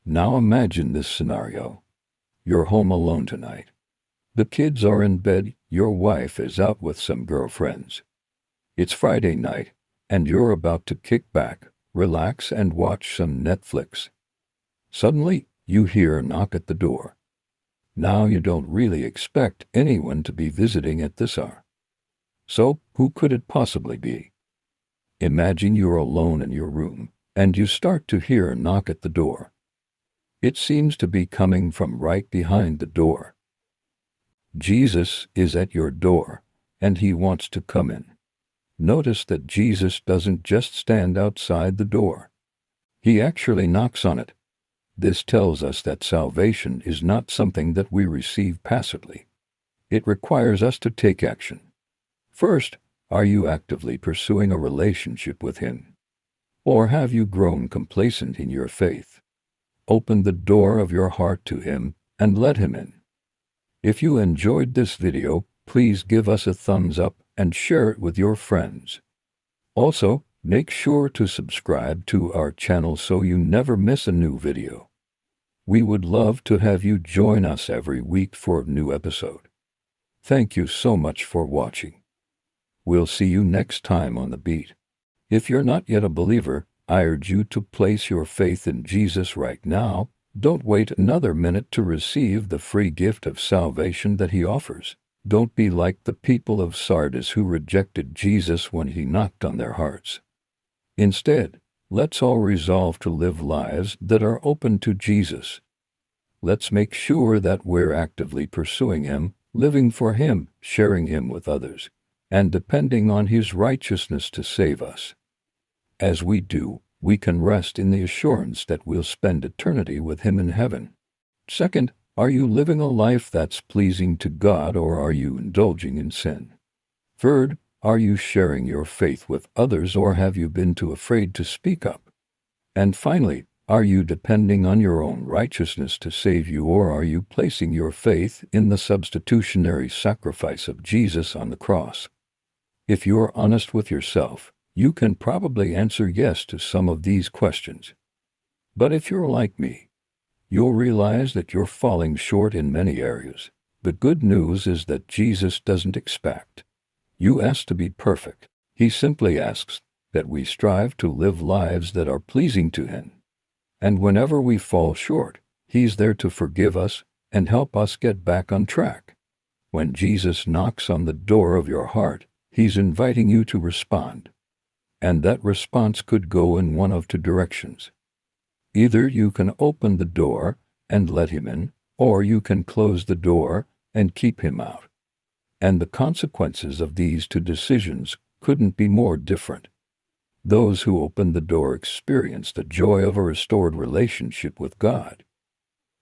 Now imagine this scenario. You're home alone tonight. The kids are in bed, your wife is out with some girlfriends. It's Friday night, and you're about to kick back, relax, and watch some Netflix. Suddenly, you hear a knock at the door. Now you don't really expect anyone to be visiting at this hour. So, who could it possibly be? Imagine you're alone in your room, and you start to hear a knock at the door. It seems to be coming from right behind the door. Jesus is at your door, and he wants to come in. Notice that Jesus doesn't just stand outside the door. He actually knocks on it. This tells us that salvation is not something that we receive passively. It requires us to take action. First, are you actively pursuing a relationship with him? Or have you grown complacent in your faith? Open the door of your heart to him and let him in. If you enjoyed this video, please give us a thumbs up and share it with your friends. Also, make sure to subscribe to our channel so you never miss a new video. We would love to have you join us every week for a new episode. Thank you so much for watching. We'll see you next time on The Beat. If you're not yet a believer, I urge you to place your faith in Jesus right now. Don't wait another minute to receive the free gift of salvation that he offers. Don't be like the people of Sardis who rejected Jesus when he knocked on their hearts. Instead, let's all resolve to live lives that are open to Jesus. Let's make sure that we're actively pursuing him, living for him, sharing him with others, and depending on his righteousness to save us. As we do, we can rest in the assurance that we'll spend eternity with him in heaven. Second, are you living a life that's pleasing to God, or are you indulging in sin? Third, are you sharing your faith with others, or have you been too afraid to speak up? And finally, are you depending on your own righteousness to save you, or are you placing your faith in the substitutionary sacrifice of Jesus on the cross? If you're honest with yourself, you can probably answer yes to some of these questions. But if you're like me, you'll realize that you're falling short in many areas. The good news is that Jesus doesn't expect you ask to be perfect. He simply asks that we strive to live lives that are pleasing to him. And whenever we fall short, he's there to forgive us and help us get back on track. When Jesus knocks on the door of your heart, he's inviting you to respond. And that response could go in one of two directions. Either you can open the door and let him in, or you can close the door and keep him out. And the consequences of these two decisions couldn't be more different. Those who open the door experience the joy of a restored relationship with God.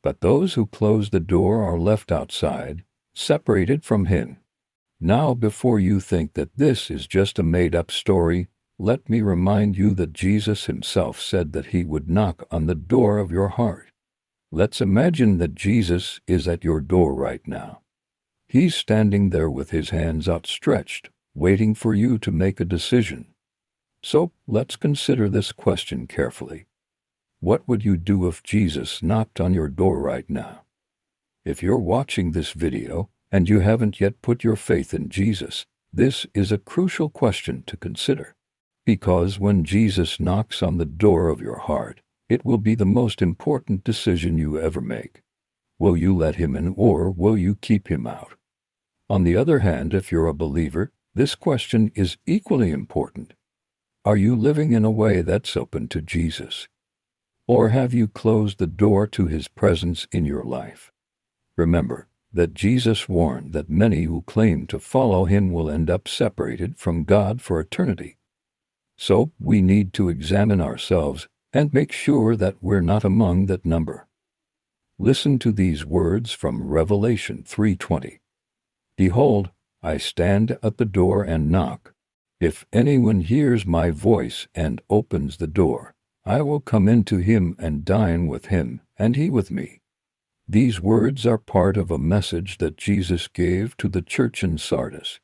But those who close the door are left outside, separated from him. Now, before you think that this is just a made-up story, let me remind you that Jesus himself said that he would knock on the door of your heart. Let's imagine that Jesus is at your door right now. He's standing there with his hands outstretched, waiting for you to make a decision. So, let's consider this question carefully. What would you do if Jesus knocked on your door right now? If you're watching this video and you haven't yet put your faith in Jesus, this is a crucial question to consider. Because when Jesus knocks on the door of your heart, it will be the most important decision you ever make. Will you let him in, or will you keep him out? On the other hand, if you're a believer, this question is equally important. Are you living in a way that's open to Jesus? Or have you closed the door to his presence in your life? Remember that Jesus warned that many who claim to follow him will end up separated from God for eternity. So, we need to examine ourselves and make sure that we're not among that number. Listen to these words from Revelation 3:20. Behold, I stand at the door and knock. If anyone hears my voice and opens the door, I will come into him and dine with him, and he with me. These words are part of a message that Jesus gave to the church in Sardis.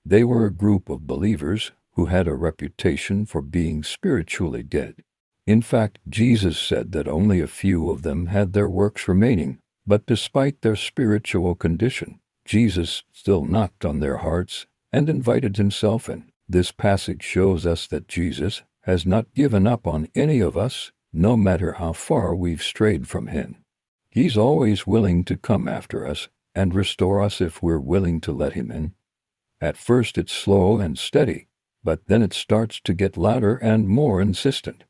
They were a group of believers who had a reputation for being spiritually dead. In fact, Jesus said that only a few of them had their works remaining, but despite their spiritual condition, Jesus still knocked on their hearts and invited himself in. This passage shows us that Jesus has not given up on any of us, no matter how far we've strayed from him. He's always willing to come after us and restore us if we're willing to let him in. At first it's slow and steady, but then it starts to get louder and more insistent.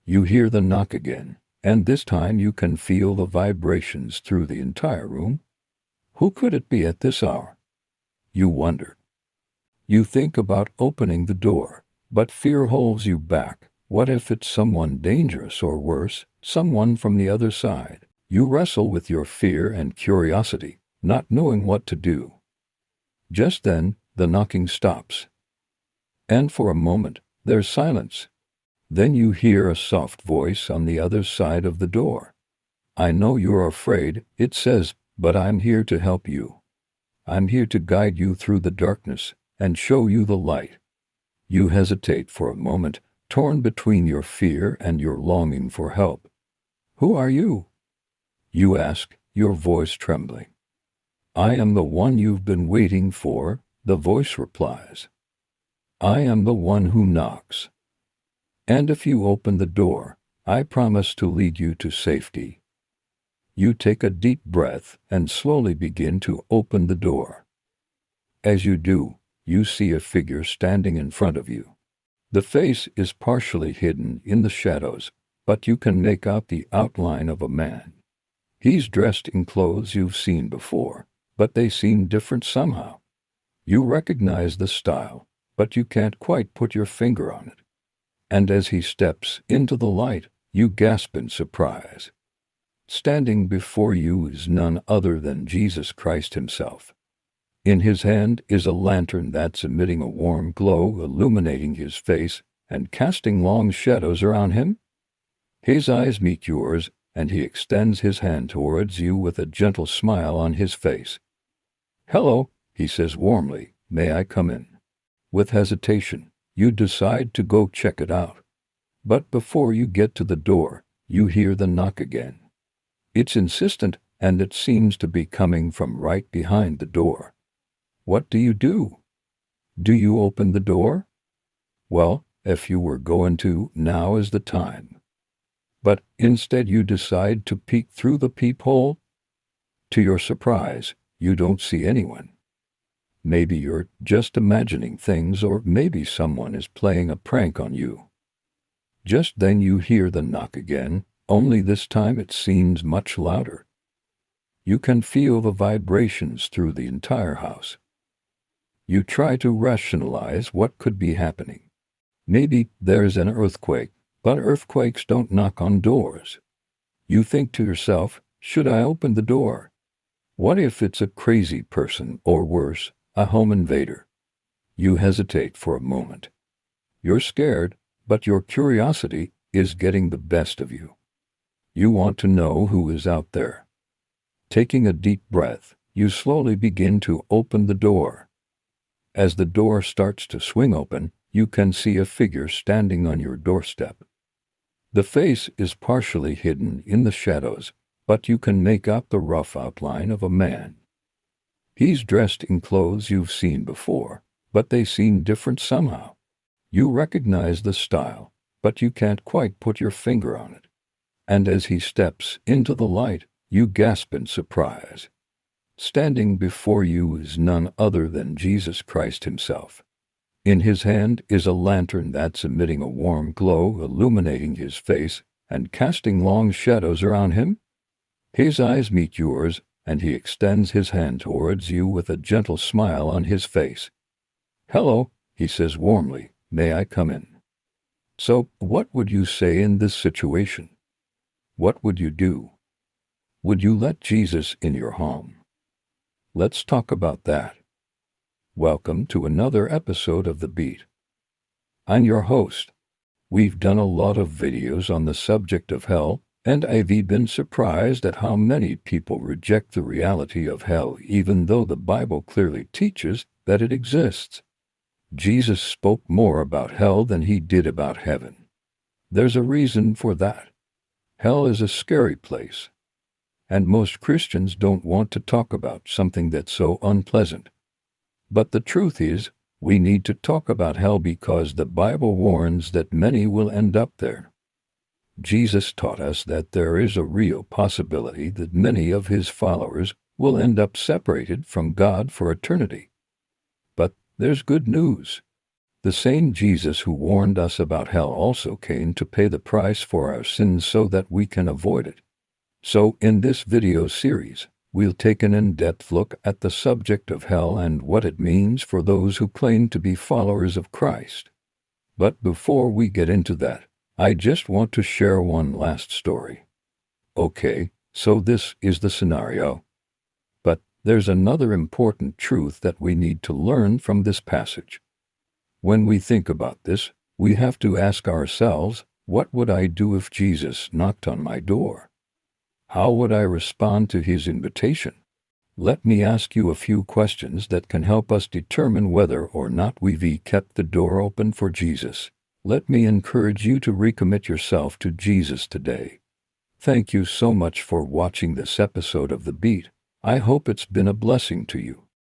You hear the knock again, and this time you can feel the vibrations through the entire room. Who could it be at this hour? You wonder. You think about opening the door, but fear holds you back. What if it's someone dangerous or worse, someone from the other side? You wrestle with your fear and curiosity, not knowing what to do. Just then, the knocking stops. And for a moment, there's silence. Then you hear a soft voice on the other side of the door. "I know you're afraid," it says, "but I'm here to help you. I'm here to guide you through the darkness and show you the light." You hesitate for a moment, torn between your fear and your longing for help. "Who are you?" you ask, your voice trembling. "I am the one you've been waiting for," the voice replies. "I am the one who knocks. And if you open the door, I promise to lead you to safety." You take a deep breath and slowly begin to open the door. As you do, you see a figure standing in front of you. The face is partially hidden in the shadows, but you can make out the outline of a man. He's dressed in clothes you've seen before, but they seem different somehow. You recognize the style, but you can't quite put your finger on it. And as he steps into the light, you gasp in surprise. Standing before you is none other than Jesus Christ himself. In his hand is a lantern that's emitting a warm glow, illuminating his face and casting long shadows around him. His eyes meet yours, and he extends his hand towards you with a gentle smile on his face. "Hello," he says warmly, "may I come in?" With hesitation, you decide to go check it out. But before you get to the door, you hear the knock again. It's insistent, and it seems to be coming from right behind the door. What do? Do you open the door? Well, if you were going to, now is the time. But instead you decide to peek through the peephole. To your surprise, you don't see anyone. Maybe you're just imagining things, or maybe someone is playing a prank on you. Just then you hear the knock again, only this time it seems much louder. You can feel the vibrations through the entire house. You try to rationalize what could be happening. Maybe there's an earthquake, but earthquakes don't knock on doors. You think to yourself, should I open the door? What if it's a crazy person, or worse, a home invader? You hesitate for a moment. You're scared, but your curiosity is getting the best of you. You want to know who is out there. Taking a deep breath, you slowly begin to open the door. As the door starts to swing open, you can see a figure standing on your doorstep. The face is partially hidden in the shadows, but you can make out the rough outline of a man. He's dressed in clothes you've seen before, but they seem different somehow. You recognize the style, but you can't quite put your finger on it. And as he steps into the light, you gasp in surprise. Standing before you is none other than Jesus Christ himself. In his hand is a lantern that's emitting a warm glow, illuminating his face and casting long shadows around him. His eyes meet yours, and he extends his hand towards you with a gentle smile on his face. "Hello," he says warmly, "may I come in?" So, what would you say in this situation? What would you do? Would you let Jesus in your home? Let's talk about that. Welcome to another episode of The Beat. I'm your host. We've done a lot of videos on the subject of hell, and I've been surprised at how many people reject the reality of hell, even though the Bible clearly teaches that it exists. Jesus spoke more about hell than he did about heaven. There's a reason for that. Hell is a scary place, and most Christians don't want to talk about something that's so unpleasant. But the truth is, we need to talk about hell because the Bible warns that many will end up there. Jesus taught us that there is a real possibility that many of his followers will end up separated from God for eternity. But there's good news. The same Jesus who warned us about hell also came to pay the price for our sins so that we can avoid it. So in this video series, we'll take an in-depth look at the subject of hell and what it means for those who claim to be followers of Christ. But before we get into that, I just want to share one last story. Okay, so this is the scenario. But there's another important truth that we need to learn from this passage. When we think about this, we have to ask ourselves, what would I do if Jesus knocked on my door? How would I respond to his invitation? Let me ask you a few questions that can help us determine whether or not we've kept the door open for Jesus. Let me encourage you to recommit yourself to Jesus today. Thank you so much for watching this episode of The Beat. I hope it's been a blessing to you.